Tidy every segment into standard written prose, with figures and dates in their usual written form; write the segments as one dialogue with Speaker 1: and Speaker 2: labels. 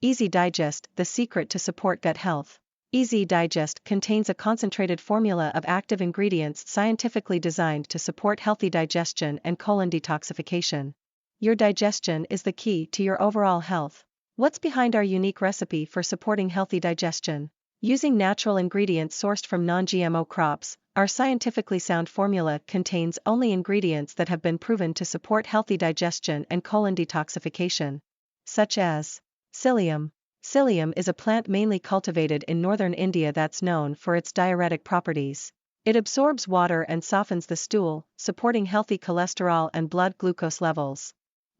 Speaker 1: Easy Digest, the secret to support gut health. Easy Digest contains a concentrated formula of active ingredients scientifically designed to support healthy digestion and colon detoxification. Your digestion is the key to your overall health. What's behind our unique recipe for supporting healthy digestion? Using natural ingredients sourced from non-GMO crops, our scientifically sound formula contains only ingredients that have been proven to support healthy digestion and colon detoxification, such as Psyllium. Psyllium is a plant mainly cultivated in northern India that's known for its diuretic properties. It absorbs water and softens the stool, supporting healthy cholesterol and blood glucose levels.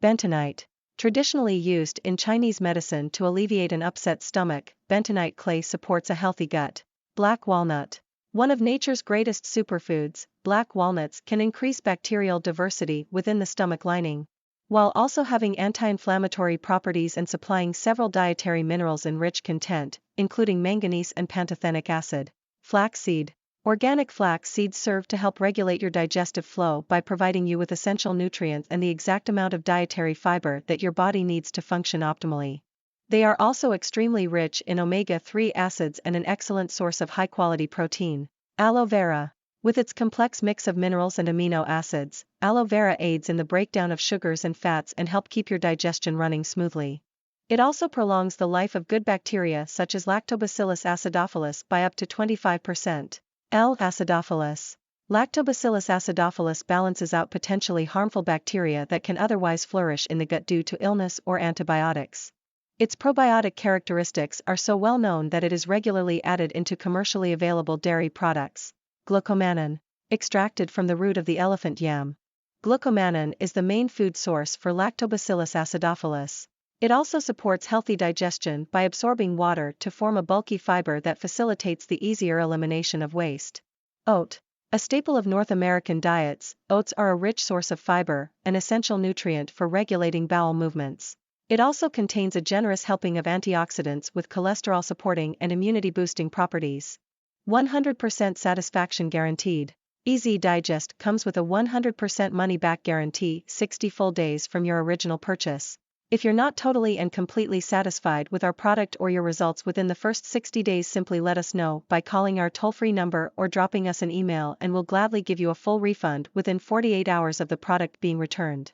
Speaker 1: Bentonite. Traditionally used in Chinese medicine to alleviate an upset stomach, bentonite clay supports a healthy gut. Black walnut. One of nature's greatest superfoods, black walnuts can increase bacterial diversity within the stomach lining, while also having anti-inflammatory properties and supplying several dietary minerals in rich content, including manganese and pantothenic acid. Flaxseed. Organic flax seeds serve to help regulate your digestive flow by providing you with essential nutrients and the exact amount of dietary fiber that your body needs to function optimally. They are also extremely rich in omega-3 acids and an excellent source of high-quality protein. Aloe vera. With its complex mix of minerals and amino acids, aloe vera aids in the breakdown of sugars and fats and help keep your digestion running smoothly. It also prolongs the life of good bacteria such as Lactobacillus acidophilus by up to 25%. L. acidophilus. Lactobacillus acidophilus balances out potentially harmful bacteria that can otherwise flourish in the gut due to illness or antibiotics. Its probiotic characteristics are so well known that it is regularly added into commercially available dairy products. Glucomannan. Extracted from the root of the elephant yam. Glucomannan is the main food source for Lactobacillus acidophilus. It also supports healthy digestion by absorbing water to form a bulky fiber that facilitates the easier elimination of waste. Oat. A staple of North American diets, oats are a rich source of fiber, an essential nutrient for regulating bowel movements. It also contains a generous helping of antioxidants with cholesterol-supporting and immunity-boosting properties. 100% satisfaction guaranteed. Easy Digest comes with a 100% money-back guarantee, 60 full days from your original purchase. If you're not totally and completely satisfied with our product or your results within the first 60 days, simply let us know by calling our toll-free number or dropping us an email, and we'll gladly give you a full refund within 48 hours of the product being returned.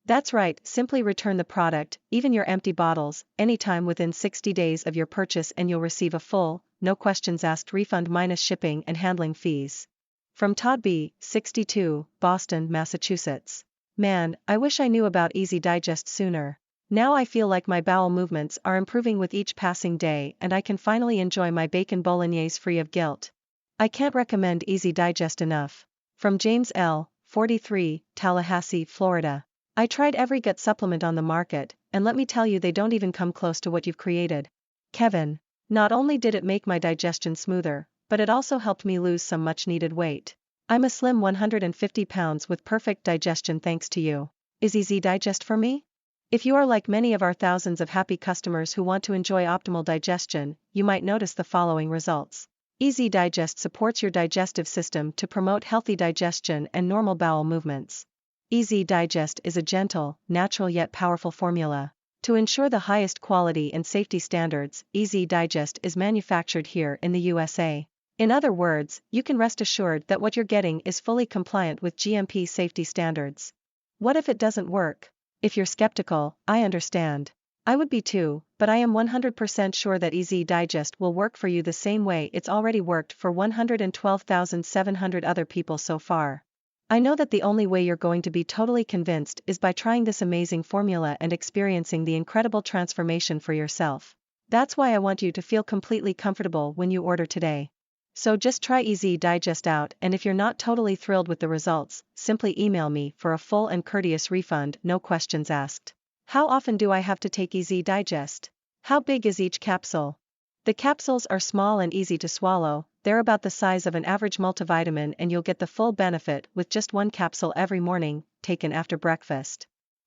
Speaker 1: That's right, simply return the product, even your empty bottles, anytime within 60 days of your purchase, and you'll receive a full, no questions asked refund minus shipping and handling fees. From Todd B., 62, Boston, Massachusetts. Man, I wish I knew about Easy Digest sooner. Now I feel like my bowel movements are improving with each passing day and I can finally enjoy my bacon bolognese free of guilt. I can't recommend Easy Digest enough. From James L., 43, Tallahassee, Florida. I tried every gut supplement on the market, and let me tell you, they don't even come close to what you've created. Kevin. Not only did it make my digestion smoother, but it also helped me lose some much needed weight. I'm a slim 150 pounds with perfect digestion thanks to you. Is Easy Digest for me? If you are like many of our thousands of happy customers who want to enjoy optimal digestion, you might notice the following results. Easy Digest supports your digestive system to promote healthy digestion and normal bowel movements. Easy Digest is a gentle, natural yet powerful formula. To ensure the highest quality and safety standards, Easy Digest is manufactured here in the USA. In other words, you can rest assured that what you're getting is fully compliant with GMP safety standards. What if it doesn't work? If you're skeptical, I understand. I would be too, but I am 100% sure that Easy Digest will work for you the same way it's already worked for 112,700 other people so far. I know that the only way you're going to be totally convinced is by trying this amazing formula and experiencing the incredible transformation for yourself. That's why I want you to feel completely comfortable when you order today. So just try Easy Digest out, and if you're not totally thrilled with the results, simply email me for a full and courteous refund, no questions asked. How often do I have to take Easy Digest? How big is each capsule? The capsules are small and easy to swallow. They're about the size of an average multivitamin, and you'll get the full benefit with just one capsule every morning, taken after breakfast.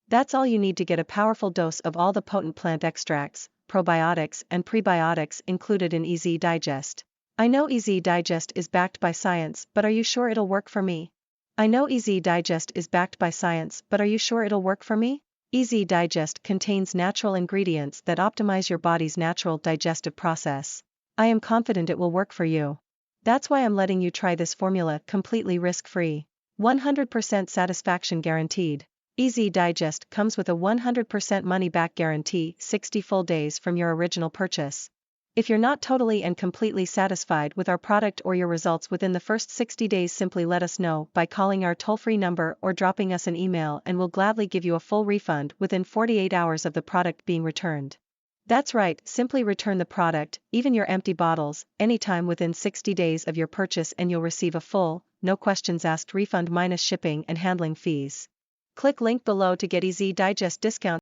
Speaker 1: That's all you need to get a powerful dose of all the potent plant extracts, probiotics and prebiotics included in Easy Digest. I know Easy Digest is backed by science, but are you sure it'll work for me? I know Easy Digest is backed by science, but are you sure it'll work for me? Easy Digest contains natural ingredients that optimize your body's natural digestive process. I am confident it will work for you. That's why I'm letting you try this formula completely risk-free. 100% satisfaction guaranteed. Easy Digest comes with a 100% money-back guarantee, 60 full days from your original purchase. If you're not totally and completely satisfied with our product or your results within the first 60 days, simply let us know by calling our toll-free number or dropping us an email, and we'll gladly give you a full refund within 48 hours of the product being returned. That's right, simply return the product, even your empty bottles, anytime within 60 days of your purchase, and you'll receive a full, no questions asked refund minus shipping and handling fees. Click link below to get Easy Digest discount.